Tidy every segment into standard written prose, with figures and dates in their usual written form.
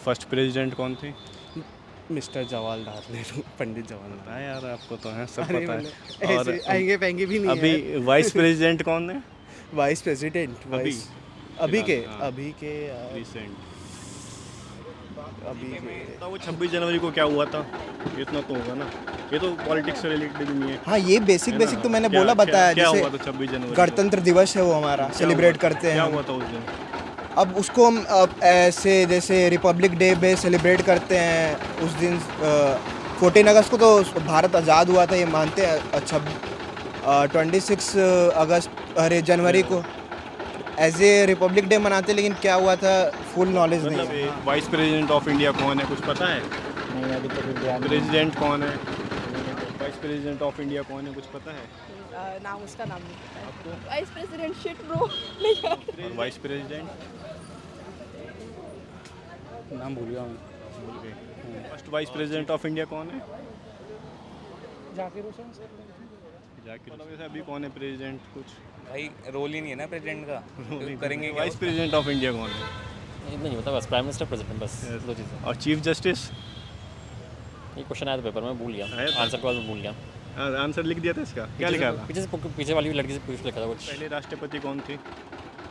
First president कौन थे? Mister Jawaharlal Nehru, Pandit Jawaharlal. पता है यार, आपको तो है, सब अरे पता मतलब है। और ऐसे आएंगे पाएंगे भी नहीं अभी है। वाइस प्रेसिडेंट कौन है? वाइस प्रेसिडेंट, अभी वाइस अभी फिलहाल, के हाँ, अभी के रिसेंट। अभी के तो वो 26 जनवरी को क्या हुआ था, इतना तो होगा ना। ये तो पॉलिटिक्स से रिलेटेड नहीं है, हाँ, ये बेसिक है ना? बेसिक तो मैंने क्या बोला क्या बताया। क्या जैसे हुआ था 26 जनवरी को? गणतंत्र दिवस है वो हमारा, क्या सेलिब्रेट हुआ, करते हैं क्या हम। हुआ था उस दिन? अब उसको हम ऐसे जैसे रिपब्लिक डे पे सेलिब्रेट करते हैं उस दिन। 14 अगस्त को तो भारत आज़ाद हुआ था, ये मानते हैं। अच्छा, 26 अगस्त, अरे जनवरी को एज ए रिपब्लिक डे मनाते हैं, लेकिन क्या हुआ था फुल नॉलेज नहीं मतलब है। हाँ। वाइस प्रेसिडेंट ऑफ इंडिया कौन है, कुछ पता है? नहीं, अभी तो फिर ध्यान नहीं। प्रेसिडेंट कौन है? वाइस प्रेसिडेंट ऑफ इंडिया कौन है, कुछ पता है? नाम उसका नाम नहीं पता है। आपको? वाइस प्रेसिडेंट शिट ब्रो नहीं यार। और वाइस प्रेसिडेंट नाम भूल गया मैं। भूल गए। First vice president of India कौन है? जाकिर हुसैन। जाकिर हुसैन। वैसे अभी कौन है प्रेसिडेंट, कुछ भाई रोल ही नहीं है ना प्रेसिडेंट का, तो करेंगे क्या? वाइस प्रेसिडेंट ऑफ इंडिया कौन है? इतना नहीं होता, बस प्राइम मिनिस्टर प्रेसिडेंट, बस दो चीज़ें। और चीफ जस्टिस? ये क्वेश्चन आया था पेपर में, भूल गया आया था? आंसर के बाद में भूल गया। आंसर लिख दिया था इसका, क्या लिखा था? पीछे वाली लड़की से पूछ लिखा था कुछ। पहले राष्ट्रपति कौन थे?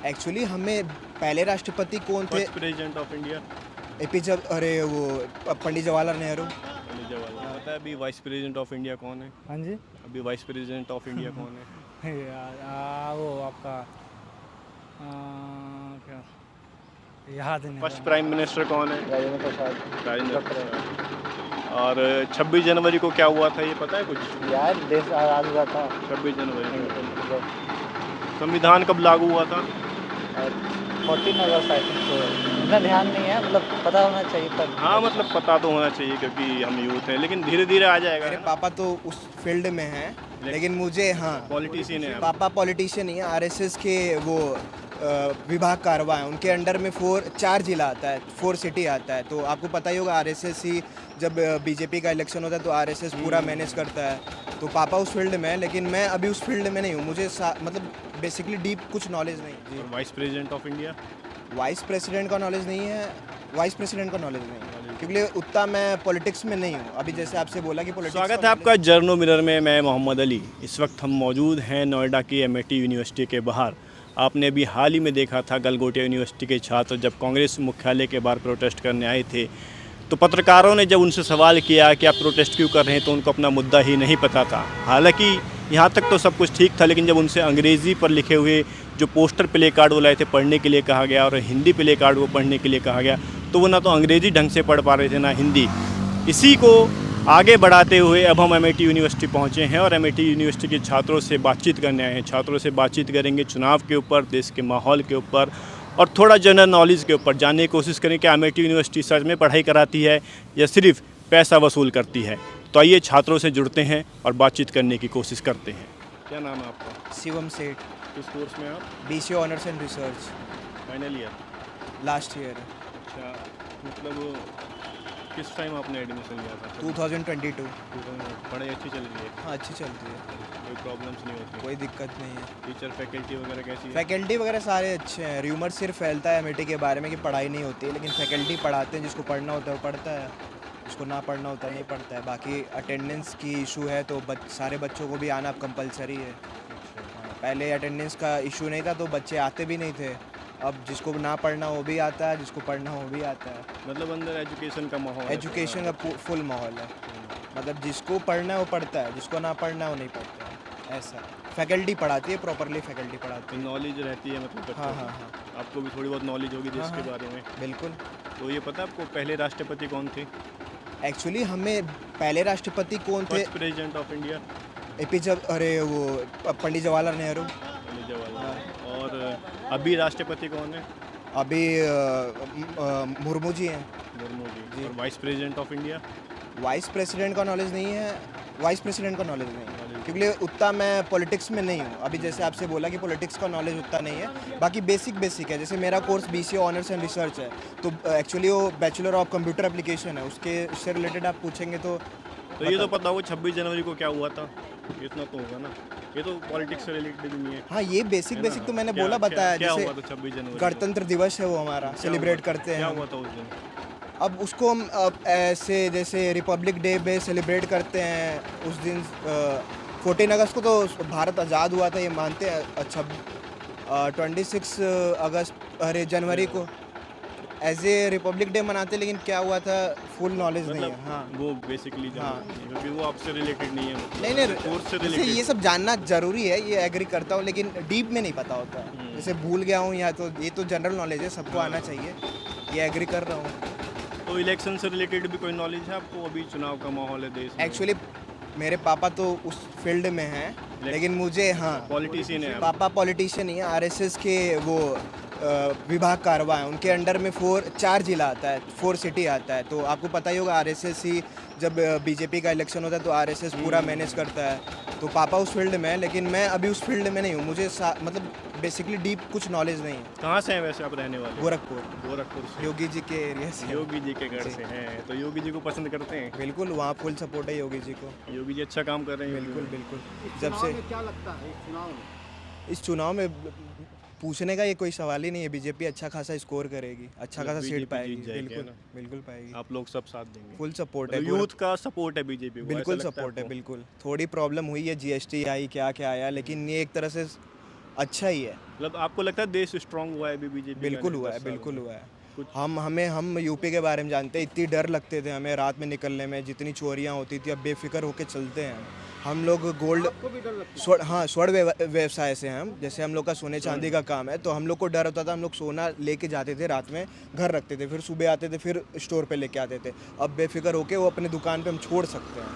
एक्चुअली हमें पहले राष्ट्रपति कौन थे? First president of India? APJ, अरे वो पंडित जवाहरलाल नेहरू। पंडित जवाहरलाल। पता है अभी वाइस प्रेसिडेंट ऑफ इंडिया कौन है? हाँ जी। अभी वाइस प्रेसिडेंट ऑफ इंडिया कौन है? वो आपका क्या याद नहीं। फर्स्ट प्राइम मिनिस्टर कौन है? राजेंद्र प्रसाद। राजेंद्र प्रसाद। और 26 जनवरी को क्या हुआ था, ये पता है कुछ? यार देश आज़ाद हुआ था 26 जनवरी को संविधान कब लागू हुआ था? 14 अगस्त आई थिंक। तो इतना ध्यान नहीं है, मतलब पता होना चाहिए पर। हाँ, मतलब पता तो होना चाहिए क्योंकि हम यूथ हैं, लेकिन धीरे धीरे आ जाएगा। मेरे पापा तो उस फील्ड में हैं, लेकिन मुझे, हाँ, पॉलिटिशियन है आप। पापा पॉलिटिशियन ही है। आरएसएस के वो विभाग कारवा है, उनके अंडर में 4 जिला आता है, 4 सिटी आता है। तो आपको पता ही होगा, आरएसएस ही जब बीजेपी का इलेक्शन होता है तो आरएसएस पूरा मैनेज करता है। तो पापा उस फील्ड में है, लेकिन मैं अभी उस फील्ड में नहीं हूँ। मुझे मतलब बेसिकली डीप कुछ नॉलेज नहीं जी। Vice president of India? Vice president का नॉलेज नहीं है। वाइस प्रेसिडेंट का नॉलेज नहीं है, क्योंकि उतना मैं पॉलिटिक्स में नहीं हूँ। अभी जैसे आपसे बोला कि पॉलिटिक्स। स्वागत है आपका जर्नो मिरर में। मैं मोहम्मद अली। इस वक्त हम मौजूद हैं नोएडा की एमआईटी यूनिवर्सिटी के बाहर। आपने अभी हाल ही में देखा था गलगोटिया यूनिवर्सिटी के छात्र जब कांग्रेस मुख्यालय के बाहर प्रोटेस्ट करने आए थे, तो पत्रकारों ने जब उनसे सवाल किया कि आप प्रोटेस्ट क्यों कर रहे हैं, तो उनको अपना मुद्दा ही नहीं पता था। हालांकि यहाँ तक तो सब कुछ ठीक था, लेकिन जब उनसे अंग्रेज़ी पर लिखे हुए जो पोस्टर प्ले कार्ड वो लाए थे पढ़ने के लिए कहा गया और हिंदी प्ले कार्ड वो पढ़ने के लिए कहा गया, तो वो ना तो अंग्रेज़ी ढंग से पढ़ पा रहे थे ना हिंदी। इसी को आगे बढ़ाते हुए अब हम एमआईटी यूनिवर्सिटी पहुँचे हैं और एमआईटी यूनिवर्सिटी के छात्रों से बातचीत करने आए हैं। छात्रों से बातचीत करेंगे चुनाव के ऊपर, देश के माहौल के ऊपर और थोड़ा जनरल नॉलेज के ऊपर। जानने की कोशिश करें कि एमआईटी यूनिवर्सिटी सच में पढ़ाई कराती है या सिर्फ पैसा वसूल करती है। तो आइए छात्रों से जुड़ते हैं और बातचीत करने की कोशिश करते हैं। क्या नाम है आपका? शिवम सेठ। किस कोर्स में आप? BC honours and research, final year? Last year. अच्छा, मतलब किस टाइम आपने एडमिशन लिया था? 2022। पढ़ाई अच्छी चल रही है? हाँ, अच्छी चलती है, कोई प्रॉब्लम्स नहीं होती? कोई दिक्कत नहीं है। टीचर फैकल्टी वगैरह कैसी है? फैकल्टी वगैरह सारे अच्छे हैं। र्यूमर सिर्फ फैलता है एमआईटी के बारे में कि पढ़ाई नहीं होती है, लेकिन फैकल्टी पढ़ाते हैं। जिसको पढ़ना होता है वो पढ़ता है, जिसको ना पढ़ना होता है नहीं पढ़ता है। बाकी अटेंडेंस की इशू है तो सारे बच्चों को भी आना कंपलसरी है। पहले अटेंडेंस का इशू नहीं था तो बच्चे आते भी नहीं थे। अब जिसको ना पढ़ना वो भी आता है, जिसको पढ़ना वो भी आता है। मतलब अंदर एजुकेशन का माहौल है? एजुकेशन का फुल माहौल है। मतलब जिसको पढ़ना है वो पढ़ता है, जिसको ना पढ़ना है वो नहीं पढ़ता है। ऐसा फैकल्टी पढ़ाती है, प्रॉपरली फैकल्टी पढ़ाती तो नॉलेज रहती है मतलब है। बच्चों हाँ को? हाँ हाँ, आपको भी थोड़ी बहुत नॉलेज होगी देश हाँ, के बारे में? बिल्कुल। तो ये पता है आपको पहले राष्ट्रपति कौन थे? एक्चुअली हमें पहले राष्ट्रपति कौन थे? First president of India? APJ, अरे वो पंडित जवाहरलाल नेहरू। पंडित जवाहरलाल। और अभी राष्ट्रपति कौन है? अभी मुर्मू जी हैं। मुर्मू जी। और vice president of India? Vice president का नॉलेज नहीं है। वाइस प्रेसिडेंट का नॉलेज नहीं है, क्योंकि उतना मैं पॉलिटिक्स में नहीं हूँ। अभी जैसे आपसे बोला कि पॉलिटिक्स का नॉलेज उतना नहीं है। बाकी बेसिक है। जैसे मेरा course BC honours and research है, तो एक्चुअली वो बैचलर ऑफ कंप्यूटर एप्लीकेशन है। उससे रिलेटेड आप पूछेंगे तो ये तो पता हो 26 जनवरी को क्या हुआ था, इतना तो होगा ना। ये तो पॉलिटिक्स से रिलेटेड नहीं है। हाँ, ये बेसिक तो मैंने बोला क्या बताया। क्या जैसे हुआ था 26 जनवरी को? गणतंत्र दिवस है वो हमारा, सेलिब्रेट करते हैं क्या हम। हुआ था उस दिन? अब उसको हम ऐसे जैसे रिपब्लिक डे पे सेलिब्रेट करते हैं उस दिन 14 अगस्त को तो भारत आज़ाद हुआ था ये मानते हैं। अच्छा 26 अगस्त अरे जनवरी को एज ए रिपब्लिक डे मनाते हैं, लेकिन क्या हुआ था फुल नॉलेज नहीं है। हाँ वो बेसिकली हाँ। क्योंकि वो आपसे रिलेटेड नहीं है, मतलब नहीं कोर्स से जैसे रिलेटेड। ये सब जानना ज़रूरी है, ये एग्री करता हूँ, लेकिन डीप में नहीं पता होता है। जैसे भूल गया हूँ या तो ये तो जनरल नॉलेज है, सबको आना चाहिए, ये एग्री कर रहा हूँ। तो इलेक्शन से रिलेटेड भी कोई नॉलेज है आपको? अभी चुनाव का माहौल है देश में। एक्चुअली मेरे पापा तो उस फील्ड में हैं, लेकिन मुझे हाँ पॉलिटिशियन है आप। पापा पॉलिटिशियन ही है, आरएसएस के वो विभाग कारवा है, उनके अंडर में 4 जिला आता है, 4 सिटी आता है। तो आपको पता ही होगा आरएसएस ही जब बीजेपी का इलेक्शन होता है तो आरएसएस पूरा मैनेज करता है। तो पापा उस फील्ड में है, लेकिन मैं अभी उस फील्ड में नहीं हूँ, मुझे मतलब बेसिकली डीप कुछ नॉलेज नहीं है। कहाँ से हैं वैसे आप रहने वाले? गोरखपुर, गोरखपुर से। योगी जी के एरिया से। योगी जी के घर से हैं, तो योगी जी को पसंद करते हैं? बिल्कुल, वहाँ फुल सपोर्ट है योगी जी को। योगी जी अच्छा काम कर रहे हैं? बिल्कुल बिल्कुल। जब से क्या लगता है इस चुनाव में पूछने का ये कोई सवाल ही नहीं है, बीजेपी अच्छा खासा स्कोर करेगी, अच्छा खासा सीट BJP पाएगी। जीत जाएगी, है बिल्कुल ना? बिल्कुल पाएगी, आप लोग सब साथ देंगे? फुल सपोर्ट है। यूथ का सपोर्ट है बीजेपी को? बिल्कुल ऐसा लगता सपोर्ट है, आपको? बिल्कुल। थोड़ी प्रॉब्लम हुई है, जीएसटी आई, क्या क्या आया, लेकिन ये एक तरह से अच्छा ही है। मतलब आपको लगता है देश स्ट्रांग हुआ है अभी बीजेपी? बिल्कुल हुआ है, बिल्कुल हुआ है। हम यूपी के बारे में जानते हैं, इतनी डर लगते थे हमें रात में निकलने में, जितनी चोरियां होती थी, अब बेफिक्र होके चलते हैं हम लोग। गोल्ड हाँ, स्वर्ण व्यवसाय से हैं हम, जैसे हम लोग का सोने चांदी का काम है, तो हम लोग को डर होता था, हम लोग सोना लेके जाते थे, रात में घर रखते थे, फिर सुबह आते थे, फिर स्टोर पे लेके आते थे। अब बेफिक्र होके वो अपने दुकान पे हम छोड़ सकते हैं,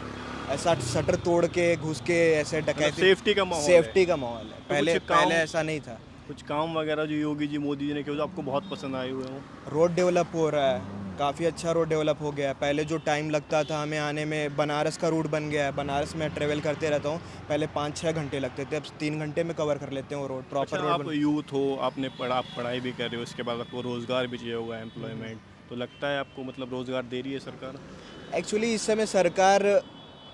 ऐसा शटर तोड़ के घुस के ऐसे डकैती। सेफ्टी का माहौल सेफ्टी का माहौल है, कुछ काम- पहले ऐसा नहीं था। कुछ काम वगैरह जो योगी जी मोदी जी ने किया जो आपको बहुत पसंद आए हुए हो? रोड डेवलप हो रहा है, काफ़ी अच्छा रोड डेवलप हो गया है। पहले जो टाइम लगता था हमें आने में, बनारस का रूट बन गया है, बनारस में ट्रेवल करते रहता हूँ, पहले 5-6 घंटे लगते थे, अब 3 घंटे में कवर कर लेते हैं वो रोड, प्रॉपर अच्छा, रोड आप यूथ हो, आपने पढ़ाई भी कर रहे हो, उसके बाद आपको रोज़गार भी चाहिए होगा, एम्प्लॉयमेंट, तो लगता है आपको मतलब रोज़गार दे रही है सरकार? एक्चुअली इस समय सरकार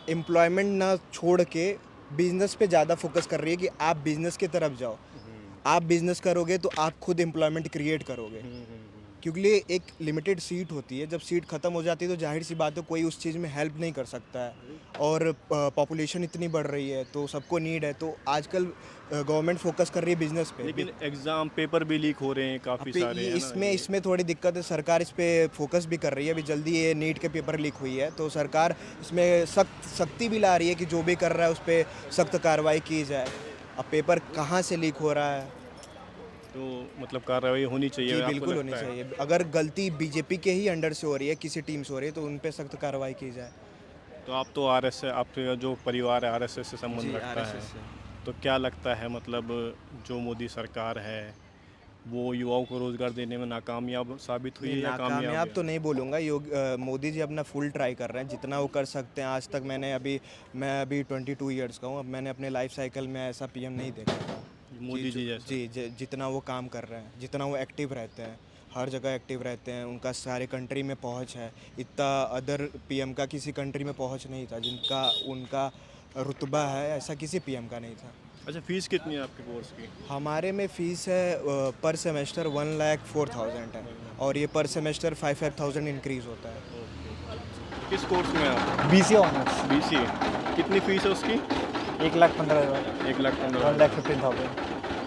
एम्प्लॉयमेंट ना छोड़ के बिजनेस पे ज़्यादा फोकस कर रही है कि आप बिजनेस की तरफ जाओ। आप बिजनेस करोगे तो आप खुद एम्प्लॉयमेंट क्रिएट करोगे, क्योंकि एक लिमिटेड सीट होती है, जब सीट ख़त्म हो जाती है तो जाहिर सी बात है कोई उस चीज़ में हेल्प नहीं कर सकता है, और पॉपुलेशन इतनी बढ़ रही है तो सबको नीड है, तो आजकल गवर्नमेंट फोकस कर रही है बिजनेस पे। लेकिन एग्ज़ाम पेपर भी लीक हो रहे हैं काफ़ी सारे, है ना? इसमें थोड़ी दिक्कत है, सरकार इस पे फोकस भी कर रही है। अभी जल्दी ये नीट के पेपर लीक हुई है, तो सरकार इसमें सख्ती भी ला रही है कि जो भी कर रहा है उस पर सख्त कार्रवाई की जाए। अब पेपर कहाँ से लीक हो रहा है, तो मतलब कार्रवाई होनी चाहिए? जी आपको बिल्कुल होनी लगता है? चाहिए। अगर गलती बीजेपी के ही अंडर से हो रही है, किसी टीम से हो रही है, तो उन पे सख्त कार्रवाई की जाए। तो आप तो आरएसएस, आपका जो परिवार है आरएसएस से संबंध जी, रखता है, RSS से। तो क्या लगता है मतलब जो मोदी सरकार है वो युवाओं को रोज़गार देने में नाकामयाब साबित हुई है या कामयाब नाकामयाब है? तो नहीं बोलूँगा, मोदी जी अपना फुल ट्राई कर रहे हैं, जितना वो कर सकते हैं। आज तक मैं अभी 22 ईयर्स का हूँ, अब मैंने अपने लाइफ साइकिल में ऐसा पीएम नहीं देखा मोदी जी जैसा? जी, जितना वो काम कर रहे हैं, जितना वो एक्टिव रहते हैं, हर जगह एक्टिव रहते हैं, उनका सारे कंट्री में पहुंच है, इतना अदर पीएम का किसी कंट्री में पहुंच नहीं था जिनका उनका रुतबा है, ऐसा किसी पीएम का नहीं था। अच्छा, फीस कितनी है आपके कोर्स की? हमारे में फ़ीस है पर सेमेस्टर 1,04,000 है, और ये पर सेमेस्टर 5,000 इंक्रीज़ होता है। किस कोर्स में आप? BCA honours. BCA। कितनी फ़ीस है उसकी? 1,15,000, 1,15,000। 1,15,000।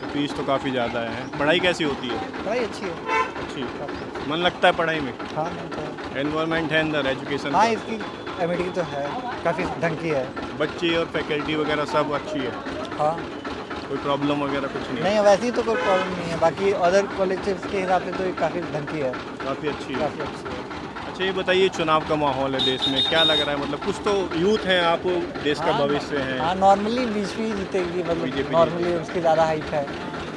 तो फीस तो काफ़ी ज़्यादा है। पढ़ाई कैसी होती है? पढ़ाई अच्छी है। अच्छी। मन लगता है पढ़ाई में? हाँ तो एनवायरनमेंट है अंदर एजुकेशन हाँ, का? इसकी एमिटी की तो है, काफ़ी ढंग की है। बच्चे और फैकल्टी वगैरह सब अच्छी है? हाँ कोई प्रॉब्लम वगैरह कुछ नहीं? नहीं, वैसे ही तो कोई प्रॉब्लम नहीं है, बाकी अदर कॉलेजेस के हिसाब से तो ये काफ़ी ढंग की है, काफ़ी अच्छी है। काफ़ी अच्छी है। अच्छा, ये बताइए चुनाव का माहौल है देश में, क्या लग रहा है? मतलब कुछ तो यूथ हैं, आप देश का भविष्य है। हाँ, नॉर्मली बीजेपी जीतेगी, मतलब BJP नॉर्मली उसकी ज़्यादा हाइप है।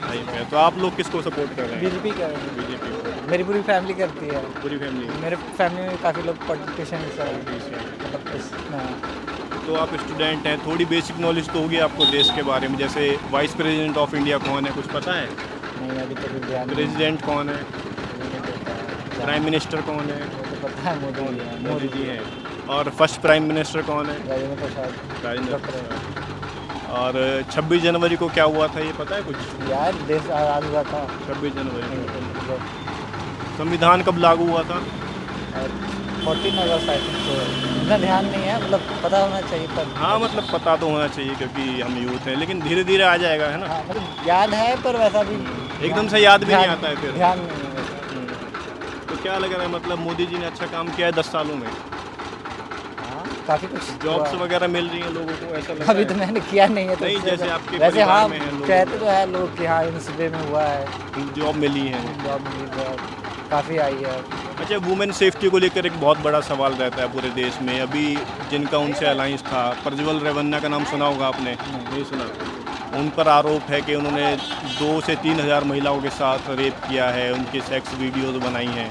सही है। तो आप लोग किसको सपोर्ट कर रहे हैं? बीजेपी कर बीजेपी को? मेरी पूरी फैमिली करती है, पूरी फैमिली? मेरे फैमिली में काफ़ी लोग पॉलिटिशियंस हैं, मतलब इसमें। तो आप स्टूडेंट हैं, थोड़ी बेसिक नॉलेज तो होगी आपको देश के बारे में, जैसे वाइस प्रेसिडेंट ऑफ इंडिया कौन है, कुछ पता है? नहीं, अभी तो कुछ ध्यान नहीं प्रेसिडेंट कौन है? देता है। प्राइम मिनिस्टर कौन है? वो तो पता है, मोदी जी हैं। और फर्स्ट प्राइम मिनिस्टर कौन है? राजेंद्र प्रसाद। राजेंद्र डॉक्टर प्रसाद। और 26 जनवरी को क्या हुआ था, ये पता है कुछ? यार, देश आज़ाद हुआ था 26 जनवरी को। तो संविधान कब लागू हुआ था? और 14 अगस्त आई थिंक तो इतना ध्यान नहीं है, मतलब पता होना चाहिए पर हाँ मतलब पता तो होना चाहिए क्योंकि हम यूथ हैं, लेकिन धीरे धीरे आ जाएगा, है ना। हाँ मतलब याद है पर वैसा भी एकदम से याद भी नहीं आता है फिर। ध्यान नहीं है वैसा। तो क्या लग रहा है, मतलब मोदी जी ने अच्छा काम किया है 10 सालों में? हाँ काफ़ी कुछ जॉब्स हुआ। वगैरह मिल रही हैं लोगों को, ऐसा लग अभी रहा तो है? मैंने किया नहीं है तो नहीं, इससे जैसे तो- आपके वैसे परिवार हाँ में हैं लोग कहते तो है लोग कि हाँ इन सूबे में हुआ है, जॉब मिली है। जॉब मिली है, काफ़ी आई है। अच्छा, वुमेन सेफ्टी को लेकर एक बहुत बड़ा सवाल रहता है पूरे देश में। अभी जिनका उनसे अलायंस था, प्रज्वल रेवन्ना का नाम सुना होगा आपने? नहीं सुना। उन पर आरोप है कि उन्होंने 2 से 3 हज़ार महिलाओं के साथ रेप किया है, उनकी सेक्स वीडियोज़ बनाई हैं,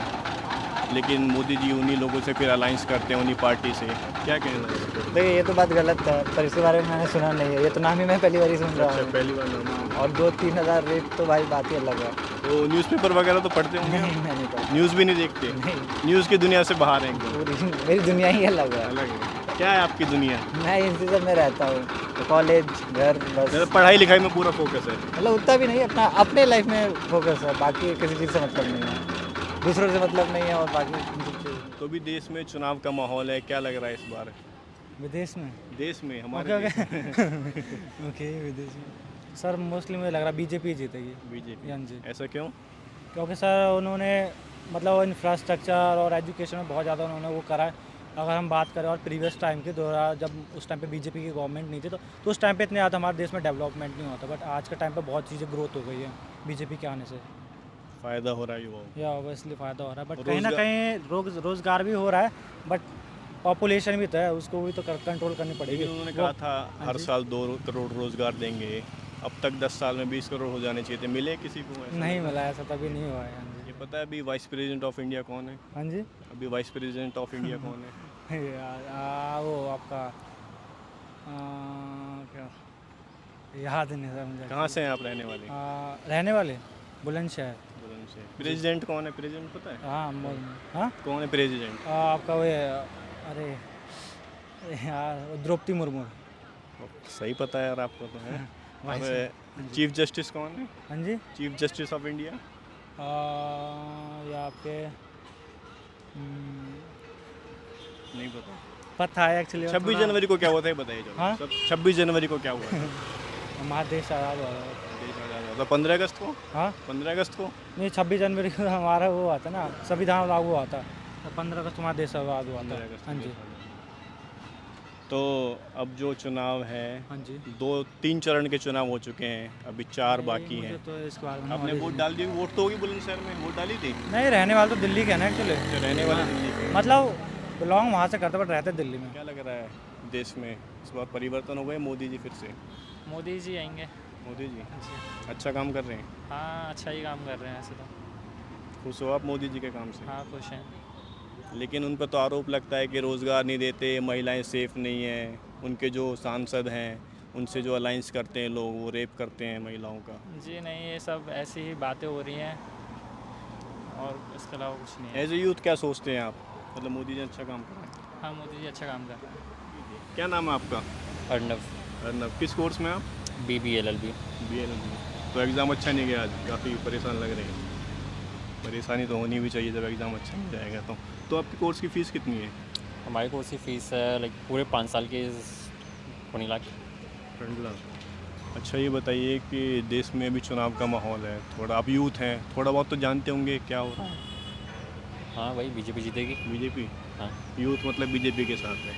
लेकिन मोदी जी उन्हीं लोगों से फिर अलायंस करते हैं, उन्हीं पार्टी से। क्या कहना है? देखिए ये तो बात गलत है, पर इसके बारे में मैंने सुना नहीं है, ये तो नाम ही मैं पहली बार ही सुन रहा अच्छा, हूँ। पहली बार नाम। और 2-3 हज़ार रेट तो भाई बात ही अलग है। तो न्यूज़पेपर वगैरह तो पढ़ते होंगे? नहीं मैं नहीं पढ़ता, न्यूज़ भी नहीं देखते? नहीं न्यूज़ की दुनिया से बाहर हैं एकदम? पूरी मेरी दुनिया ही अलग है। अलग है। क्या है आपकी दुनिया? मैं इसी सब में रहता हूँ, कॉलेज घर बस, मतलब पढ़ाई लिखाई में पूरा फोकस है? मतलब उतना भी नहीं, अपना अपने लाइफ में फोकस है, बाकी किसी चीज़ से मतलब नहीं है, दूसरों से मतलब नहीं है और बाकी इन सब चीज़। तो भी देश में चुनाव का माहौल है, क्या लग रहा है इस बार? विदेश में देश में, हमारे ओके देश में। ओके विदेश में सर मोस्टली मुझे लग रहा है बीजेपी जीतेगी। बीजेपी? हाँ जी, ऐसा क्यों? क्योंकि सर उन्होंने मतलब इंफ्रास्ट्रक्चर और एजुकेशन में बहुत ज़्यादा उन्होंने वो करा है। अगर हम बात करें और प्रीवियस टाइम के दौरान जब उस टाइम पे बीजेपी की गवर्नमेंट नहीं थी तो उस टाइम पे इतने ज़्यादा हमारे देश में डेवलपमेंट नहीं होता, बट आज के टाइम पे बहुत चीज़ें ग्रोथ हो गई है बीजेपी के आने से। फ़ायदा हो रहा है युवाओं को? या ऑब्वियसली फ़ायदा हो रहा है, बट और कहीं ना रोज़गार- कहीं रोज़गार भी हो रहा है, बट पॉपुलेशन भी तो है, उसको भी तो कंट्रोल करनी पड़ेगी। लेकिन उन्होंने वो- कहा था हाँ हर जी। साल 2 करोड़ रोजगार देंगे, अब तक 10 साल में 20 करोड़ हो जाने चाहिए थे, मिले किसी को? ऐसा नहीं लगा? मिला, ऐसा तभी नहीं हुआ है। हाँ ये पता है अभी वाइस प्रेसिडेंट ऑफ इंडिया कौन है? हाँ जी अभी वाइस प्रेसिडेंट ऑफ इंडिया कौन है? वो आपका क्या याद नहीं सर मुझे। कहाँ से हैं आप रहने वाले? रहने वाले बुलंदशहर। से प्रेसिडेंट कौन है? प्रेसिडेंट पता है हाँ कौन है प्रेसिडेंट? आपका वो अरे यार द्रौपदी मुर्मू। सही पता है यार आपको तो है। वाइस- और चीफ जस्टिस कौन है? हाँ जी चीफ जस्टिस ऑफ इंडिया? ये आपके नहीं पता। पता है एक्चुअली। 26 जनवरी को क्या हुआ था ये बताइए जरा। हाँ? सब 26 जनवरी को क्या हुआ था? हमारा देश आज़ाद हुआ था। देश आज़ाद हुआ था 15 अगस्त को? हाँ 15 अगस्त को? नहीं 26 जनवरी को हमारा वो हुआ था ना, संविधान लागू हुआ था, तो 15 अगस्त हमारा देश आज़ाद हुआ 15 था। अगस्त हाँ को जी देश आज़ाद। तो अब जो चुनाव है, हाँ जी 2-3 चरण के चुनाव हो चुके हैं, अभी 4 बाकी मुझे हैं। तो इसके बारे में आपने knowledge वोट नहीं। डाल दी? वोट तो होगी बुलंदशहर में, वोट डाली थी? नहीं, रहने वाले तो दिल्ली के हैं ना एक्चुअली, जो रहने वाले दिल्ली के। मतलब बिलोंग वहाँ से करते बट रहते दिल्ली में। क्या लग रहा है देश में इस बार परिवर्तन हो गए? मोदी जी फिर से? मोदी जी आएंगे। मोदी जी अच्छा काम कर रहे हैं? हाँ अच्छा ही काम कर रहे हैं ऐसे तो। खुश हो आप मोदी जी के काम से? हाँ खुश हैं। लेकिन उन पर तो आरोप लगता है कि रोज़गार नहीं देते, महिलाएं सेफ नहीं हैं, उनके जो सांसद हैं उनसे जो अलायंस करते हैं लोग वो रेप करते हैं महिलाओं का। जी नहीं, ये सब ऐसी ही बातें हो रही हैं और इसके अलावा कुछ नहीं है। एज ए यूथ क्या सोचते हैं आप? मतलब मोदी जी अच्छा काम कर रहे हैं? हाँ मोदी जी अच्छा काम कर रहे हैं। क्या नाम है आपका? अर्नव। अर्नब। किस कोर्स में आप? BBLLB। BL में। तो एग्ज़ाम अच्छा नहीं गया आज, काफ़ी परेशान लग रहे हैं। परेशानी तो होनी भी चाहिए जब एग्ज़ाम अच्छा नहीं जाएगा तो आपकी कोर्स की फ़ीस कितनी है? हमारे कोर्स की फ़ीस है लाइक पूरे 5 साल के 20 लाख। 20 लाख। अच्छा ये बताइए कि देश में अभी चुनाव का माहौल है, थोड़ा आप यूथ हैं, थोड़ा बहुत तो जानते होंगे क्या हो रहा है? हाँ वही बीजेपी जीतेगी। बीजेपी? हाँ यूथ मतलब बीजेपी के साथ है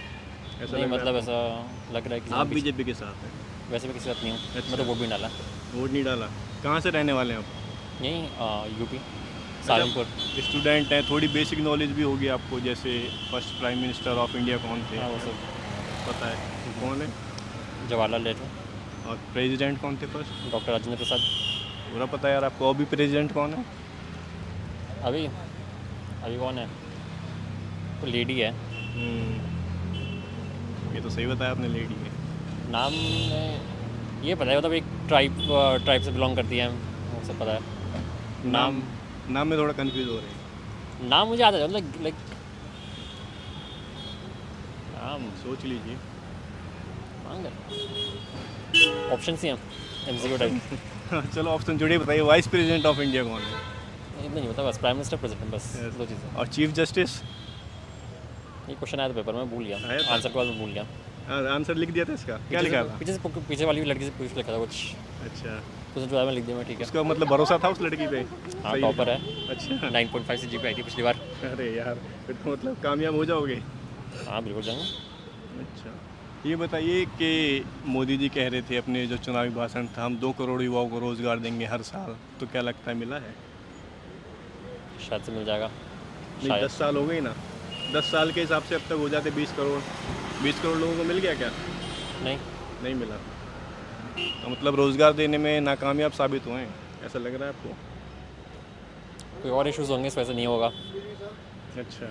ऐसा नहीं, लग रहा है मतलब आपको? ऐसा लग रहा है कि आप बीजेपी के साथ हैं? वैसे मैं किसी साथ नहीं हूँ। अच्छा। मैं तो वोट भी नहीं डाला। वोट नहीं डाला? कहाँ से रहने वाले हैं आप? यहीं यूपी सहारनपुर। स्टूडेंट हैं, थोड़ी बेसिक नॉलेज भी होगी आपको, जैसे first prime minister of India कौन थे? हाँ वो सब पता है कौन है? जवाहरलाल नेहरू। और प्रेसिडेंट कौन थे फर्स्ट? डॉक्टर राजेंद्र प्रसाद। पूरा पता है यार आपको। अभी प्रेसिडेंट कौन है? अभी अभी कौन है? वो लेडी है। ये तो सही बताया आपने, लेडी है। नाम ये पता है, मतलब एक ट्राइब से बिलोंग करती है, वो सब पता है। नाम में थोड़ा कंफ्यूज हो रहे हैं। नाम मुझे आता है, मतलब लाइक नाम सोच लीजिए। ऑप्शन सी हैं MCQ टाइप। चलो ऑप्शन जोड़िए, बताइए वाइस प्रेसिडेंट ऑफ इंडिया कौन है? इतना नहीं होता, बस प्राइम मिनिस्टर प्रेसिडेंट, बस Yes. 2 चीज़ें। और चीफ जस्टिस? ये क्वेश्चन आया था पेपर में, भूल गया आया था? आंसर के बाद मैं भूल गया। आंसर लिख दिया था इसका? क्या लिखा था? पीछे वाली लड़की से पूछ लिखा था कुछ, अच्छा, उसने जो है मैं लिख दिया मैं, ठीक है। उसका मतलब भरोसा था उस लड़की पे? हाँ, सही टॉपर लिखा। है, अच्छा, 9.5 से जीपी आई थी पिछली बार। अरे यार, फिर तो मतलब कामयाब हो जाओगे। हाँ बिल्कुल जाऊँगा। अच्छा, ये बताइए कि मोदी जी कह रहे थे अपने जो चुनावी भाषण था, हम 2 करोड़ युवाओं को रोज़गार देंगे हर साल, तो क्या लगता है मिला है? शायद से मिल जाएगा, नहीं, शायद। 10 साल हो गए ना, 10 साल के हिसाब से अब तक हो जाते 20 करोड़। 20 करोड़ लोगों को मिल गया क्या? नहीं, नहीं मिला। तो मतलब रोज़गार देने में नाकामयाब साबित हुए हैं, ऐसा लग रहा है आपको? कोई और इश्यूज होंगे, इस वजह से नहीं होगा। अच्छा,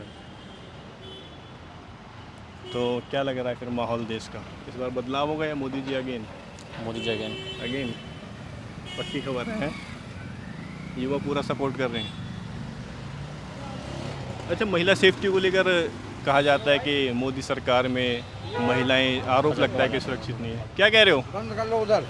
तो क्या लग रहा है फिर माहौल देश का? इस बार बदलाव होगा या Modi ji again? Modi ji again. Again पक्की खबर है, युवा पूरा सपोर्ट कर रहे हैं। अच्छा, महिला सेफ्टी को लेकर कहा जाता है कि मोदी सरकार में महिलाएं, आरोप लगता है कि सुरक्षित नहीं है, क्या कह रहे हो? बंद कर लो उधर,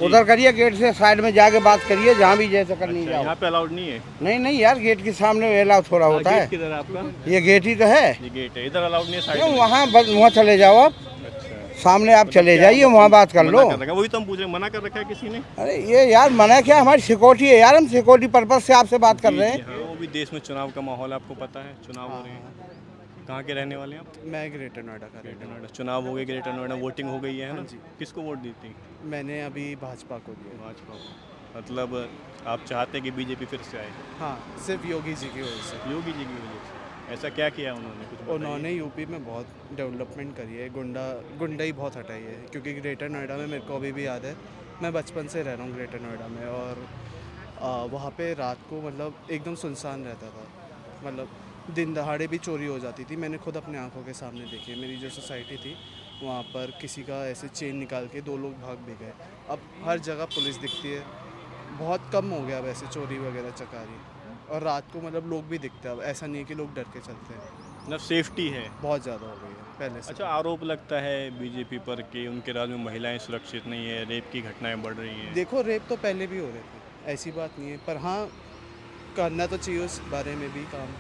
उधर करिए गेट से साइड में जाके बात करिए, जहाँ भी जैसे करनी अच्छा, जाओ। यहाँ पे अलाउड नहीं है? नहीं यार, गेट के सामने अलाउ थोड़ा होता गेट है। किधर है आपका? ये गेट ही तो है। ये गेट है, इधर अलाउड नहीं है साइड क्यों, में? वहाँ चले जाओ आप, अच्छा, सामने आप चले जाइए, वहाँ बात कर लो। मना कर रखा है, वही तो हम पूछ रहे हैं, मना कर रखा है किसी ने? अरे ये यार मना क्या, हमारी सिक्योरिटी है यार, हम सिक्योरिटी पर्पज से आपसे बात कर रहे हैं। हाँ, वो भी देश में चुनाव का माहौल आपको पता है, चुनाव हो रहे हैं। कहाँ के रहने वाले हैं आप? मैं ग्रेटर नोएडा का ग्रेटर नोएडा, चुनाव हो गए ग्रेटर नोएडा, वोटिंग हो गई है ना? जी। किसको वोट दी थी? मैंने अभी भाजपा को दिया। भाजपा को। मतलब आप चाहते हैं कि बीजेपी फिर से आए? हाँ, सिर्फ योगी जी की वजह से। योगी जी की वजह से? ऐसा क्या किया उन्होंने, कुछ बताइए। उन्होंने यूपी में बहुत डेवलपमेंट करी है, गुंडाई बहुत हटाई है। क्योंकि ग्रेटर नोएडा में मेरे को अभी भी याद है, मैं बचपन से रह रहा हूँ ग्रेटर नोएडा में, और वहाँ पे रात को मतलब एकदम सुनसान रहता था, मतलब दिन दहाड़े भी चोरी हो जाती थी। मैंने खुद अपने आंखों के सामने देखी। मेरी जो सोसाइटी थी वहाँ पर किसी का ऐसे चेन निकाल के 2 लोग भाग भी गए। अब हर जगह पुलिस दिखती है, बहुत कम हो गया वैसे चोरी वगैरह चकारी, और रात को मतलब लोग भी दिखते हैं। अब ऐसा नहीं है कि लोग डर के चलते हैं, मतलब सेफ्टी है बहुत ज़्यादा हो गई है पहले से। अच्छा, आरोप लगता है बीजेपी पर कि उनके राज्य में महिलाएं सुरक्षित नहीं है, रेप की घटनाएं बढ़ रही हैं। देखो, रेप तो पहले भी हो रहे थे, ऐसी बात नहीं है, पर हाँ करना तो चाहिए उस बारे में भी काम,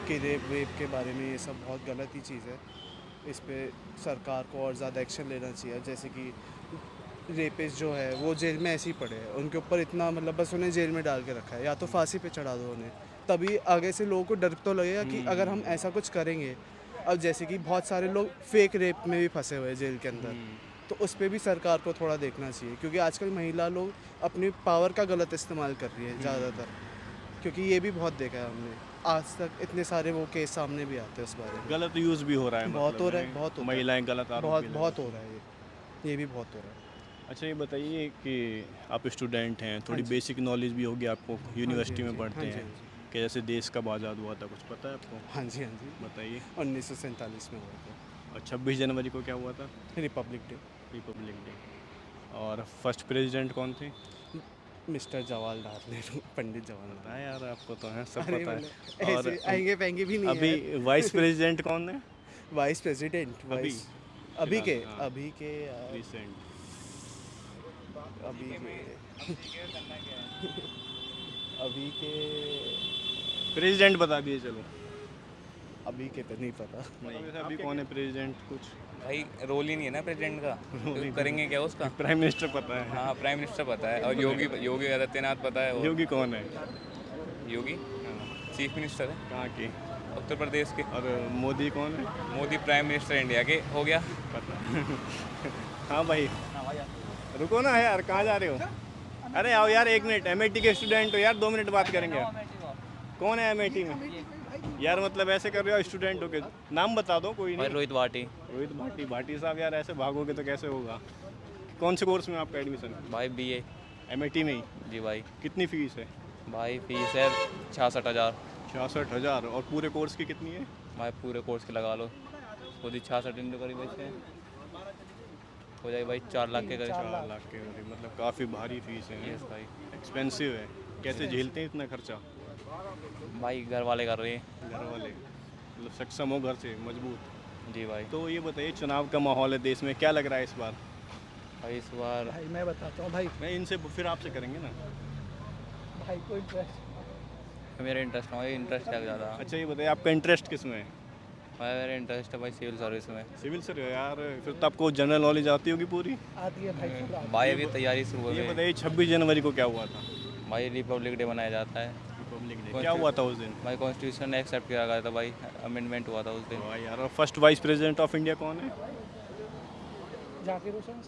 कि रेप के बारे में ये सब बहुत गलत ही चीज़ है। इस पे सरकार को और ज़्यादा एक्शन लेना चाहिए। जैसे कि रेपिस्ट जो है वो जेल में ऐसे ही पड़े हैं, उनके ऊपर इतना मतलब बस उन्हें जेल में डाल के रखा है, या तो फांसी पे चढ़ा दो उन्हें, तभी आगे से लोगों को डर तो लगेगा कि अगर हम ऐसा कुछ करेंगे। अब जैसे कि बहुत सारे लोग फेक रेप में भी फंसे हुए हैं जेल के अंदर, तो उस पर भी सरकार को थोड़ा देखना चाहिए, क्योंकि आजकल महिला लोग अपनी पावर का गलत इस्तेमाल कर रही है ज़्यादातर। क्योंकि ये भी बहुत देखा है हमने, आज तक इतने सारे वो केस सामने भी आते हैं उस बारे में। गलत यूज़ भी हो रहा है, बहुत मतलब हो रहा है, है, बहुत हो रहा है। महिलाएं गलत आरोप भी लगा बहुत हो रहा है, ये भी बहुत हो रहा है। अच्छा, ये बताइए कि आप स्टूडेंट हैं, थोड़ी बेसिक नॉलेज भी होगी आपको, यूनिवर्सिटी में पढ़ते हैं, कि जैसे देश कब आज़ाद हुआ था, कुछ पता है आपको? हाँ जी बताइए। 1947 में हुआ था, और 26 जनवरी को क्या हुआ था? Republic day. Republic day. और फर्स्ट प्रेसिडेंट कौन थे? मिस्टर जवाहरलाल नेहरू, पंडित जवाहरलाल। पता है यार, आपको तो है, सब अरे पता मतलब है। ऐसे और आएंगे पैंगे भी नहीं अभी है। वाइस प्रेसिडेंट कौन है? वाइस प्रेसिडेंट अभी? अभी के फिलहाल, हाँ। अभी के रिसेंट। अभी के अभी के प्रेसिडेंट बता दिए चलो। अभी के तो नहीं पता। वैसे अभी कौन है प्रेसिडेंट कुछ? भाई रोल ही नहीं है ना प्रेसिडेंट का, तो करेंगे क्या उसका? प्राइम मिनिस्टर पता है। हाँ, प्राइम मिनिस्टर पता है, और योगी आदित्यनाथ पता है। और योगी कौन है? योगी चीफ मिनिस्टर है कहाँ के? उत्तर प्रदेश के। और मोदी कौन है? मोदी प्राइम मिनिस्टर इंडिया के हो गया। पता। हाँ भाई, रुको ना यार, कहाँ जा रहे हो? अरे आओ यार, 1 मिनट, एमआईटी के स्टूडेंट हो यार, 2 मिनट बात करेंगे। कौन है एमआईटी में? यार मतलब ऐसे कर रहे हो, स्टूडेंट हो के नाम बता दो कोई नहीं। रोहित भाटी। रोहित भाटी साहब, यार ऐसे भागोगे तो कैसे होगा? कौन से कोर्स में आपका एडमिशन? भाई BA। एमआईटी में ही? जी भाई। कितनी फीस है? भाई फीस है 66,000। 66,000। और पूरे कोर्स की कितनी है? भाई पूरे कोर्स के लगा लो, खुद ही 66 इंटू करीब ऐसे हो जाएगी भाई 4 लाख के करीब। 4 लाख के करीब, मतलब काफ़ी भारी फीस है। यस भाई। एक्सपेंसिव है। कैसे झेलते हैं इतना खर्चा? भाई घर वाले कर रहे हैं। घर वाले मतलब सक्षम हो, घर से मजबूत। जी भाई। तो ये बताइए, चुनाव का माहौल है देश में, क्या लग रहा है इस बार? भाई इस बार भाई मैं बताता हूँ भाई, मैं इनसे फिर आपसे करेंगे ना। भाई कोई मेरा इंटरेस्ट है, इंटरेस्ट क्या ज़्यादा। अच्छा, ये बताइए आपका इंटरेस्ट किस में है? मेरा इंटरेस्ट है भाई सिविल सर्विस में। सिविल से यार, फिर तो आपको जनरल नॉलेज आती होगी पूरी। आती है भाई। भाई अभी तैयारी शुरू हो ये गई। बताइए 26 जनवरी को क्या हुआ था? भाई रिपब्लिक डे मनाया जाता है। रिपब्लिक डे क्या हुआ था उस दिन? भाई कॉन्स्टिट्यूशन एक्सेप्ट किया गया था भाई, अमेंडमेंट हुआ था उस दिन। वाह यार, और first vice president of India कौन है? जाकिर हुसैन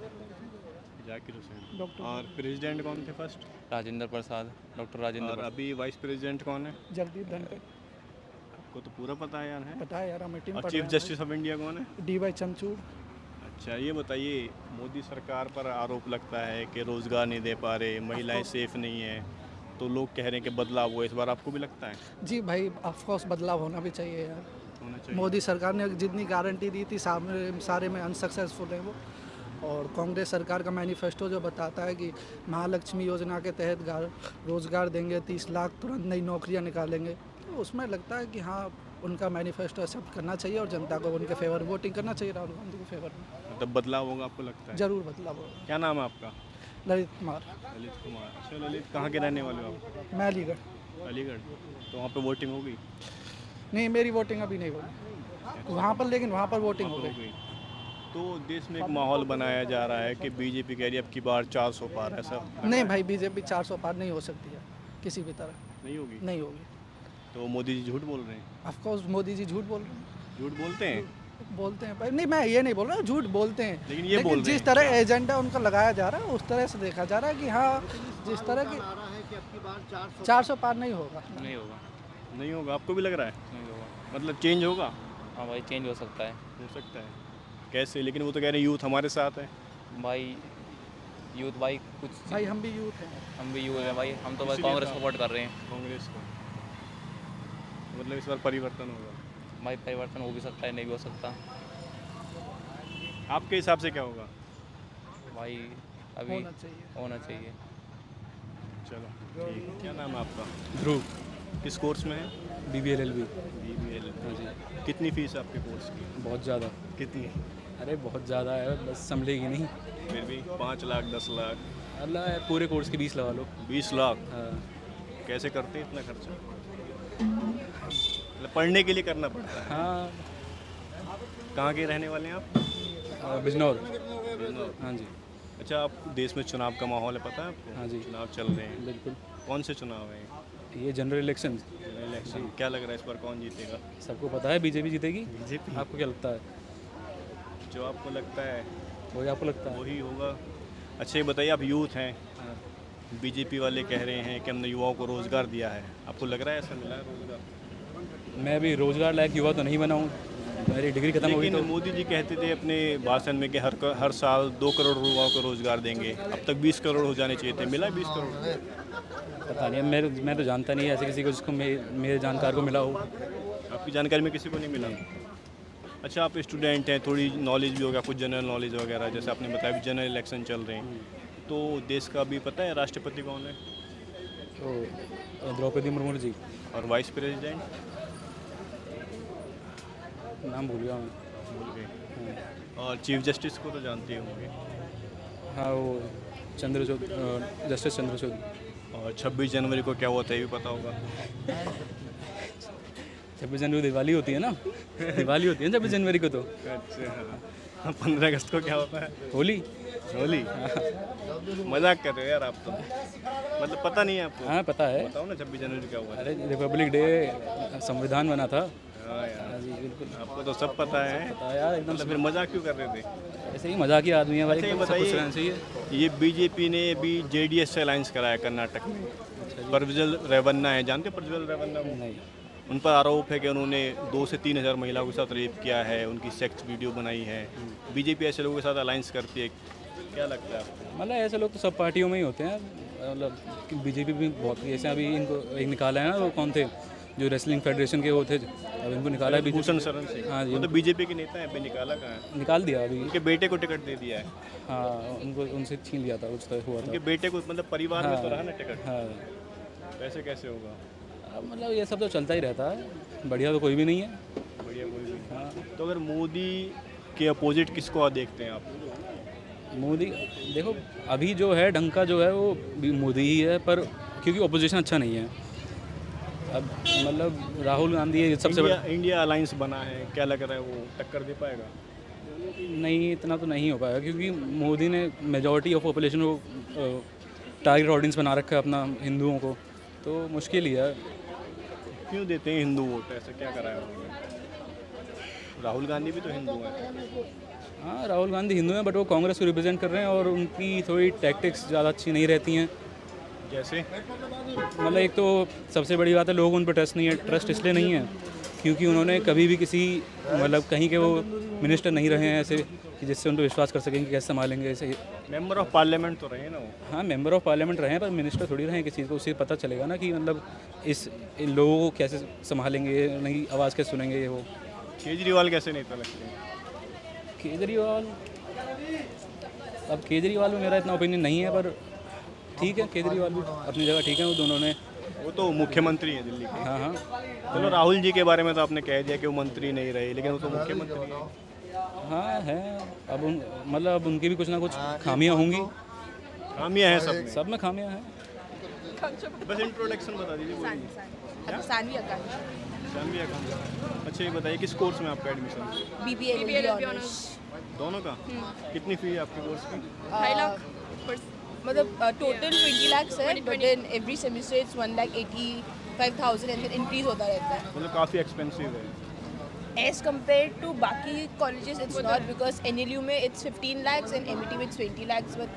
जाकिर हुसैन। और प्रेसिडेंट कौन थे फर्स्ट? राजेंद्र प्रसाद, डॉक्टर राजेंद्र और प्रसाद। अभी वाइस प्रेसिडेंट कौन है? जगदीप धनखड़। आपको तो पूरा पता है यार, है? पता है यार, हमें टीम और चीफ जस्टिस ऑफ इंडिया कौन है? DY चंद्रचूड़। अच्छा, ये बताइए मोदी सरकार पर आरोप लगता है कि रोज़गार नहीं दे पा रहे, महिलाएं सेफ नहीं है, तो लोग कह रहे हैं कि बदलाव हो, इस बार आपको भी लगता है? जी भाई, ऑफकोर्स बदलाव होना भी चाहिए यार। होना चाहिए। मोदी सरकार ने जितनी गारंटी दी थी सारे में अनसक्सेसफुल है वो। और कांग्रेस सरकार का मैनिफेस्टो जो बताता है कि महालक्ष्मी योजना के तहत रोज़गार देंगे, 30 लाख तुरंत नई नौकरियां निकालेंगे, तो उसमें लगता है कि हाँ, उनका मैनिफेस्टो एक्सेप्ट करना चाहिए और जनता को उनके फेवर वोटिंग करना चाहिए, राहुल गांधी के फेवर में। मतलब बदलाव होगा आपको लगता है? ज़रूर बदलाव होगा। क्या नाम है आपका? ललित कुमार। ललित कुमार। अच्छा ललित, कहाँ के रहने वाले हो आप? मैं अलीगढ़। अलीगढ़। तो वहाँ पे वोटिंग होगी? नहीं, मेरी वोटिंग अभी नहीं हुई वहाँ पर, लेकिन वहाँ पर वोटिंग हो गई। तो देश में एक माहौल बनाया जा रहा है कि बीजेपी कह रही है अब की बार 400 पार, ऐसा नहीं भाई, बीजेपी 400 पार नहीं हो सकती है किसी भी तरह, नहीं होगी? नहीं होगी। तो मोदी जी झूठ बोल रहे हैं? ऑफ कोर्स मोदी जी झूठ बोल रहे हैं। झूठ बोलते हैं? बोलते हैं भाई, नहीं मैं ये नहीं बोल रहा, झूठ बोलते हैं, लेकिन ये बोल रहे जिस हैं तरह एजेंडा उनका लगाया जा रहा है उस तरह से देखा जा रहा है कि हाँ, जिस तरह की 400 पार नहीं होगा। नहीं होगा। नहीं होगा, आपको भी लग रहा है? नहीं होगा। मतलब चेंज होगा? हाँ भाई, चेंज हो सकता है। हो सकता है। कैसे? लेकिन वो तो कह रहे हैं यूथ हमारे साथ है। भाई यूथ भाई कुछ, भाई हम भी यूथ हैं। हम भी यूथ हैं भाई, हम तो भाई इसीलिए कांग्रेस तो- सपोर्ट कर रहे हैं। कांग्रेस को मतलब इस बार परिवर्तन होगा? भाई परिवर्तन हो भी सकता है, नहीं भी हो सकता। आपके हिसाब से क्या होगा? भाई अभी होना चाहिए। होना चाहिए। चलो ठीक है। क्या नाम है आपका? ध्रुव। किस कोर्स में है? BBL LB। BBL। हाँ जी। कितनी फीस है आपके कोर्स की? बहुत ज़्यादा। कितनी? अरे बहुत ज़्यादा है, बस संभलेगी नहीं। फिर भी 5 लाख 10 लाख? अल्लाह है, पूरे कोर्स के 20 लगा लो। 20 लाख? हाँ। कैसे करते हैं इतना खर्चा? मतलब पढ़ने के लिए करना पड़ता है। हाँ, कहाँ के रहने वाले हैं आप? बिजनौर। बिजनौर। हाँ जी। अच्छा, आप देश में चुनाव का माहौल है पता है आपको? हाँ जी। चुनाव चल रहे हैं। बिल्कुल। कौन से चुनाव हैं? ये जनरल इलेक्शन, इलेक्शन। क्या लग रहा है इस बार कौन जीतेगा? सबको पता है BJP जीतेगी। बीजेपी। आपको क्या लगता है? जो आपको लगता है वही आपको लगता है? वही होगा। अच्छा ये बताइए, आप यूथ हैं, हाँ। बीजेपी वाले कह रहे हैं कि हमने युवाओं को रोज़गार दिया है, आपको लग रहा है ऐसा मिला है रोज़गार? मैं अभी रोज़गार लायक युवा तो नहीं बना हूँ, मेरी डिग्री खत्म हो गई। लेकिन तो मोदी जी कहते थे अपने भाषण में कि हर साल 2 करोड़ युवाओं को रोज़गार देंगे, अब तक 20 करोड़ हो जाने चाहिए थे, मिला 20 करोड़? पता नहीं, मैं तो जानता नहीं ऐसे किसी को जिसको मेरे जानकार को मिला हो। आपकी जानकारी में किसी को नहीं मिला? अच्छा, आप स्टूडेंट हैं, थोड़ी नॉलेज भी होगा, कुछ जनरल नॉलेज वगैरह, जैसे आपने बताया जनरल इलेक्शन चल रहे हैं, तो देश का भी पता है राष्ट्रपति कौन है? तो द्रौपदी मुर्मू जी। और वाइस प्रेसिडेंट? नाम भूल गया मैं। भूल गए। और चीफ जस्टिस को तो जानते होंगे? हाँ, वो जस्टिस चंद्रचूड़। और 26 जनवरी को क्या हुआ था ये भी पता होगा? 26 जनवरी दिवाली होती है ना, दिवाली होती है 26 जनवरी को तो। अच्छा, 15 अगस्त को क्या होता है? होली। होली? मजाक कर रहे हो यार आप तो, मतलब पता नहीं है आपको? हाँ पता है। बताओ ना 26 जनवरी क्या हुआ? अरे रिपब्लिक डे, संविधान बना था। हाँ यार, हाँ जी बिल्कुल आपको तो सब पता है। पता है यार, एकदम मतलब फिर मजाक क्यों कर रहे थे? ऐसे ही मजाकी आदमी है भाई, अच्छा ये सब कुछ बताइए, रहना चाहिए। ये बीजेपी ने अभी JDS से अलायंस कराया कर्नाटक में। प्रज्वल रेवन्ना है, जानते हो प्रज्वल रेवन्ना को? नहीं। उन पर आरोप है कि उन्होंने 2 से 3 हज़ार महिलाओं के साथ रेप किया है, उनकी सेक्स वीडियो बनाई है। बीजेपी ऐसे लोगों के साथ अलायंस करती है, क्या लगता है आपको? मतलब ऐसे लोग तो सब पार्टियों में ही होते हैं, मतलब BJP भी बहुत ऐसे, अभी इनको एक निकाला है ना, वो कौन थे जो रेसलिंग फेडरेशन के वो थे, अब इनको निकाला है भूषण शरण सिंह। हाँ जी, वो तो बीजेपी के नेता हैं, अभी निकाला कहाँ है? निकाल दिया अभी। उनके बेटे को टिकट दे दिया है। हाँ, उनको उनसे छीन लिया था, कुछ तो हुआ उनके था। बेटे को मतलब परिवार में तो रहा ना टिकट, हाँ, वैसे कैसे होगा? अब मतलब ये सब तो चलता ही रहता है, बढ़िया तो कोई भी नहीं है। बढ़िया कोई भी। हाँ, तो अगर मोदी के अपोजिट किसको देखते हैं आप? मोदी देखो अभी जो है ढंग का जो है वो भी मोदी ही है, पर क्योंकि ओपोजिशन अच्छा नहीं है, अब मतलब राहुल गांधी है सबसे बड़ा। इंडिया अलायंस बना है, क्या लग रहा है वो टक्कर दे पाएगा? नहीं, इतना तो नहीं हो पाएगा क्योंकि मोदी ने मेजॉरिटी ऑफ पॉपुलेशन को टारगेट ऑडियंस बना रखा है अपना, हिंदुओं को, तो मुश्किल ही है। क्यों देते हैं हिंदू वोट, ऐसा क्या करा है उन्होंने? राहुल गांधी भी तो हिंदू हैं। हाँ, राहुल गांधी हिंदू हैं, बट वो कांग्रेस को रिप्रेजेंट कर रहे हैं और उनकी थोड़ी टैक्टिक्स ज़्यादा अच्छी नहीं रहती हैं। जैसे मतलब एक तो सबसे बड़ी बात है, लोगों को उन पर ट्रस्ट इसलिए नहीं है क्योंकि उन्होंने कभी भी किसी मतलब कहीं के वो मिनिस्टर नहीं रहे हैं ऐसे कि जिससे उन पर विश्वास कर सकें कि कैसे संभालेंगे ऐसे। मेंबर ऑफ पार्लियामेंट तो रहे ना वो। हाँ, मेंबर ऑफ पार्लियामेंट रहे हैं पर मिनिस्टर थोड़ी रहे हैं किसी को, उससे पता चलेगा ना कि मतलब इन लोगों को कैसे संभालेंगे, नहीं आवाज़ कैसे सुनेंगे ये वो। केजरीवाल कैसे नेता लगते हैं? केजरीवाल, अब केजरीवाल में मेरा इतना ओपिनियन नहीं है, पर ठीक है, केजरीवाल भी अपनी जगह ठीक है, वो दोनों ने। वो तो मुख्यमंत्री हैं दिल्ली के। हाँ हाँ, चलो राहुल जी के बारे में तो आपने कह दिया कि वो मंत्री नहीं रहे, लेकिन वो तो मुख्यमंत्री हैं। हाँ है। अब मतलब अब उनकी भी कुछ ना कुछ खामियां होंगी। खामियां हैं सब में। सब में खामियां हैं। बस इंट्रोडक्शन बता दीजिए। सानवी आकांक्षा सानवी आकांक्षा। अच्छा ये बताइए किस कोर्स में आपका एडमिशन? BBA honours. दोनों का? कितनी फी है आपके कोर्स की? 2.5 लाख मतलब टोटल 20 लाख है, but then every semester it's 1,85,000 and then increase होता रहता है। मतलब काफ़ी एक्सपेंसिव है। एज कम्पेयर टू बाकी colleges it's not, because NLU में इट्स 15 lakhs एंड MET में 20 lakhs, बट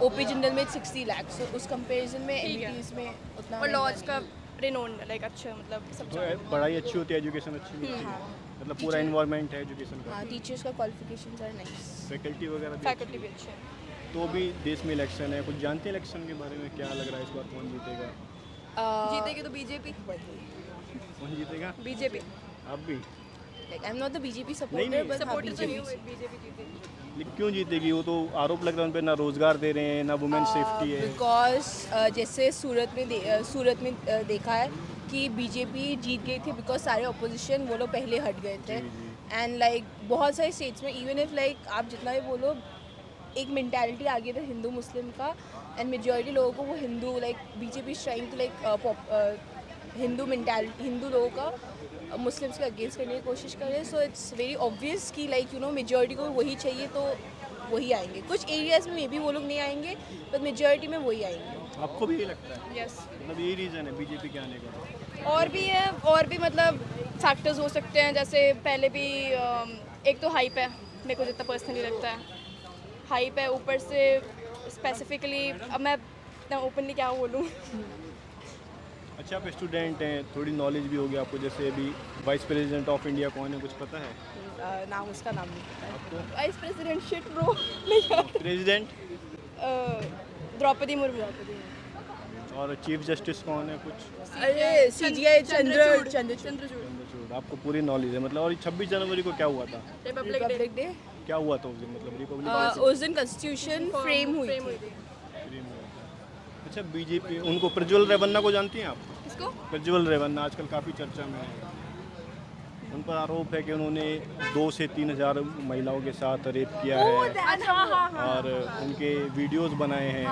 OP जनरल में 60 lakhs। So उस कंपेरिजन में METs में उतना और लॉज का रिनोन लाइक अच्छा, मतलब सब तो पढ़ाई अच्छी होती है, एजुकेशन अच्छी होती है, मतलब पूरा इन्वायरमेंट है एजुकेशन का। हाँ, टीचर्स का क्वालिफिकेशंस आर नाइस, फैकल्टी वगैरह भी फैकल्टी भी अच्छे हैं। तो भी देश में इलेक्शन है, कुछ जानते हैं इलेक्शन के बारे में? क्या लग रहा है इस बार कौन जीतेगा? जीतेगी तो बीजेपी। कौन जीतेगा? बीजेपी। आप भी? like I'm not the BJP नहीं, supporter, but हाँ, सपोर्टर तो नहीं BJP हुए, बीजेपी जीतेगी। लेकिन क्यों जीतेगी? वो तो आरोप लग रहा है उन पर, ना रोजगार दे रहे हैं, ना वुमेन सेफ्टी है। बिकॉज जैसे सूरत में देखा है कि बीजेपी जीत गई थी बिकॉज सारे अपोजिशन वो लोग पहले हट गए थे। एंड लाइक बहुत सारे स्टेट्स में इवन इफ लाइक आप जितना भी बोलो, एक मेंटालिटी आ गया था हिंदू मुस्लिम का, एंड मेजॉरिटी लोगों को वो Hindu like BJP is trying to like Hindu mentality, Hindu लोगों का मुस्लिम्स के अगेंस्ट करने की कोशिश कर रहे हैं। सो इट्स वेरी ऑब्वियस कि लाइक यू नो मेजॉरिटी को वही चाहिए तो वही आएंगे। कुछ एरियाज़ में मे बी वो लोग नहीं आएंगे, बट मेजॉरिटी में वही आएंगे। आपको भी यही लगता है? यस, मतलब यही रीज़न है बीजेपी के आने का? और भी है, और भी मतलब फैक्टर्स हो सकते हैं, जैसे पहले भी एक तो हाइप है, मेरे को जितना पर्सनली लगता है हाइप है, ऊपर से स्पेसिफिकली अब मैं इतना ओपनली क्या बोलूँ। अच्छा आप स्टूडेंट हैं, थोड़ी नॉलेज भी होगी आपको, जैसे अभी वाइस प्रेसिडेंट ऑफ इंडिया कौन है, कुछ पता है नाम उसका नाम नहीं पता है। आपको? वाइस प्रेसिडेंट शिट ब्रो नहीं याद। प्रेसिडेंट द्रौपदी मुर्मू। और चीफ जस्टिस कौन है कुछ? अरे CGI चंद्रचूड़। चंद्रचूड़। आपको पूरी नॉलेज है मतलब। और 26 जनवरी को क्या हुआ था? रिपब्लिक डे क्या हुआ था उस दिन, मतलब रिपब्लिक उस दिन कॉन्स्टिट्यूशन फ्रेम हुई थी। डे? अच्छा बीजेपी, उनको प्रज्वल रेवन्ना को जानती हैं आप? किसको? प्रज्वल रेवन्ना आजकल काफ़ी चर्चा में है। उन पर आरोप है कि उन्होंने 2 से 3 हज़ार महिलाओं के साथ रेप किया है और उनके वीडियोस बनाए हैं,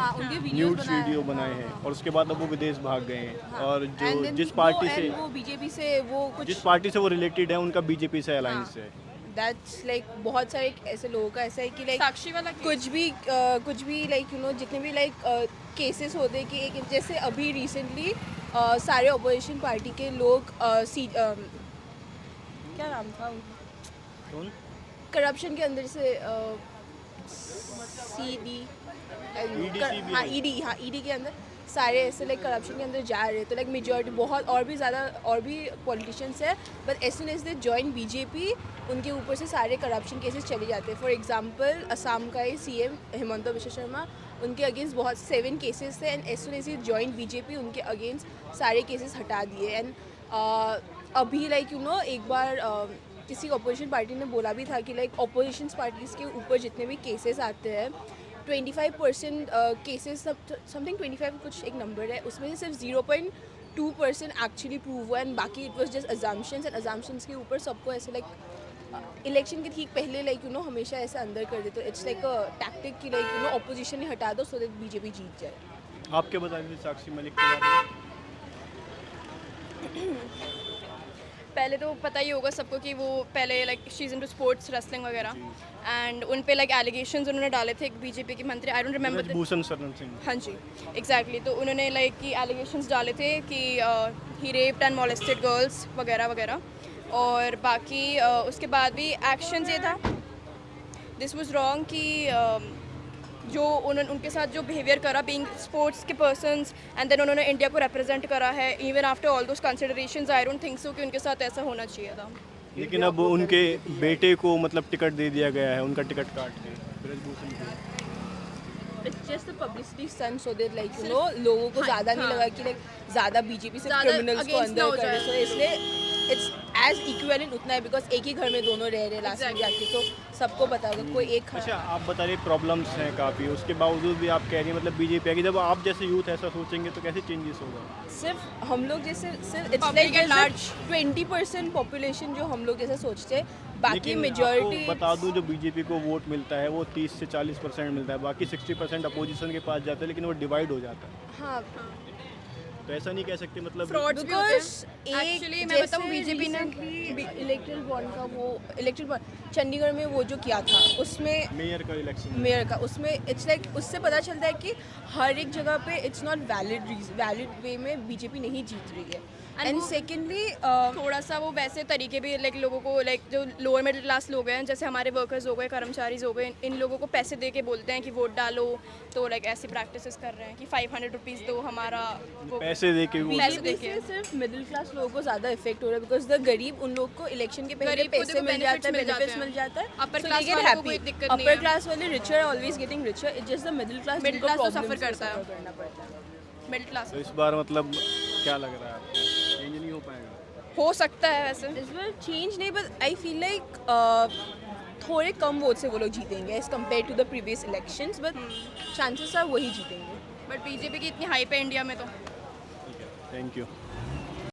न्यूड्स वीडियो बनाए हैं, और उसके बाद अब वो विदेश भाग गए हैं। और जो जिस पार्टी से वो बीजेपी से वो कुछ जिस पार्टी से वो रिलेटेड है उनका बीजेपी से अलायंस है। दैट्स लाइक बहुत सारे ऐसे लोगों का ऐसा है कि लाइक साक्षी वाला कुछ भी लाइक यू नो जितने भी लाइक केसेस होते हैं कि एक जैसे अभी रिसेंटली सारे अपोजिशन पार्टी के लोग क्या नाम था कौन? करप्शन के अंदर से ईडी के अंदर सारे ऐसे लाइक करप्शन के अंदर जा रहे हैं। तो लाइक मेजॉरिटी बहुत और भी पॉलिटिशियंस है, but as soon as they join BJP उनके ऊपर से सारे करप्शन केसेस चले जाते हैं। फॉर एग्जांपल असम का ही CM हिमंता बिश्वा शर्मा, उनके अगेंस्ट बहुत 7 केसेस थे, and as soon as he join BJP उनके अगेंस्ट सारे केसेस हटा दिए। एंड अभी लाइक यू नो एक बार किसी अपोजिशन पार्टी ने बोला भी था कि लाइक अपोजिशन पार्टीज़ के ऊपर जितने भी केसेस आते हैं 25% केसेस समथिंग 25 कुछ एक नंबर है, उसमें से सिर्फ 0.2% एक्चुअली प्रूव हुआ, एंड बाकी it was just assumptions. And assumptions के ऊपर सबको ऐसे लाइक इलेक्शन के ठीक पहले लाइक यू नो हमेशा ऐसे अंदर कर देते। तो इट्स लाइक अ टैक्टिक कि लाइक यू नो अपोजिशन ही हटा दो सो दैट बीजेपी जीत जाए। आपके बता दीजिए साक्षी मलिक के बारे में। पहले तो पता ही होगा सबको कि वो पहले like she is into sports wrestling वगैरह एंड उन पे लाइक एलिगेशंस उन्होंने डाले थे एक बीजेपी के मंत्री, I don't remember Bhushan Sharan Singh. हाँ जी एग्जैक्टली तो उन्होंने लाइक कि एलिगेशंस डाले थे कि ही रेप्ड एंड मोलेस्टेड गर्ल्स वगैरह वगैरह, और बाकी उसके बाद भी एक्शन ये था दिस वाज रॉन्ग कि जो उन्होंने उनके साथ जो बिहेवियर करा बीइंग स्पोर्ट्स के पर्सन्स एंड देन उन्होंने इंडिया को रिप्रेजेंट करा है even after all those considerations, I don't think so कि उनके साथ ऐसा होना चाहिए था। लेकिन अब उनके बेटे को मतलब टिकट दे दिया गया है, उनका टिकट काट के ब्रजभूषण को। It's just a publicity stunt so that like you know लोगों को ज़्यादा नहीं लगा कि like ज़्यादा बीजेपी से क्रिमिनल्स को against ना हो अंदर करे, जाए। so इसलिए इट्स एज इक्विवेलेंट उतना है बिकॉज एक ही घर में दोनों रह रहे लास्ट में जाके, तो सबको पता होगा कोई एक अच्छा, खड़ा। आप बता रहे प्रॉब्लम्स हैं काफ़ी, उसके बावजूद भी आप कह रही हैं मतलब बीजेपी आएगी। जब आप जैसे यूथ ऐसा सोचेंगे तो कैसे चेंजेस होगा? सिर्फ हम लोग जैसे सिर्फ it's Public like at large। 20% population जो हम लोग जैसे सोचते हैं, बाकी लेकिन मेजॉरिटी आपको बता दूं जो बीजेपी को वोट मिलता है वो 30 से 40% मिलता है, बाकी 60% अपोजिशन के पास जाता है, लेकिन वो डिवाइड हो जाता है। हाँ तो ऐसा नहीं कह सकते मतलब फ्रॉड्स भी होते बिकॉज हैं एक्चुअली मैं बताऊँ बीजेपी ने इलेक्ट्रल बॉन्ड का वो इलेक्ट्रल बॉन्ड चंडीगढ़ में वो जो किया था उसमें मेयर का इलेक्शन मेयर का, उसमें इट्स लाइक उससे पता चलता है कि हर एक जगह पे इट्स नॉट वैलिड वे में बीजेपी नहीं जीत रही है। एंड सेकेंडली थोड़ा सा वो वैसे तरीके भी लाइक लोगों को लाइक जो लोअर मिडिल क्लास लोग हैं जैसे हमारे वर्कर्स हो गए, कर्मचारीज हो गए, इन लोगों को पैसे दे के बोलते हैं कि वोट डालो, तो लाइक ऐसी प्रैक्टिसेस कर रहे हैं कि 500 रुपीज़ दो हमारा वो पैसे दे के वो पैसे बीजेपी से सिर्फ मिडिल क्लास लोगों को ज़्यादा इफेक्ट हो रहा है बिकॉज द गरीब उन लोग को इलेक्शन के पहले गरीब को पैसे देखो मिल जाता है, benefits मिल जाते बेनिफिट्स हैं। मिल जाता है, Upper so class they get वालों को कोई happy। दिक्कत नहीं Upper है। class वाले richer are always getting richer, it's just the middle class Middle जिनको class तो problems suffer को करता है। suffer करना पड़ता है। मिडिल क्लास तो इस बार मतलब क्या लग रहा है आपको, चेंज नहीं हो पाएगा? हो सकता है वैसे। इस बार चेंज नहीं, बट आई फील लाइक थोड़े कम वोट से वो लोग जीतेंगे as compared to the previous elections, but chances are वही जीतेंगे। बट बीजेपी की इतनी हाइप है इंडिया में तो ठीक है, थैंक यू।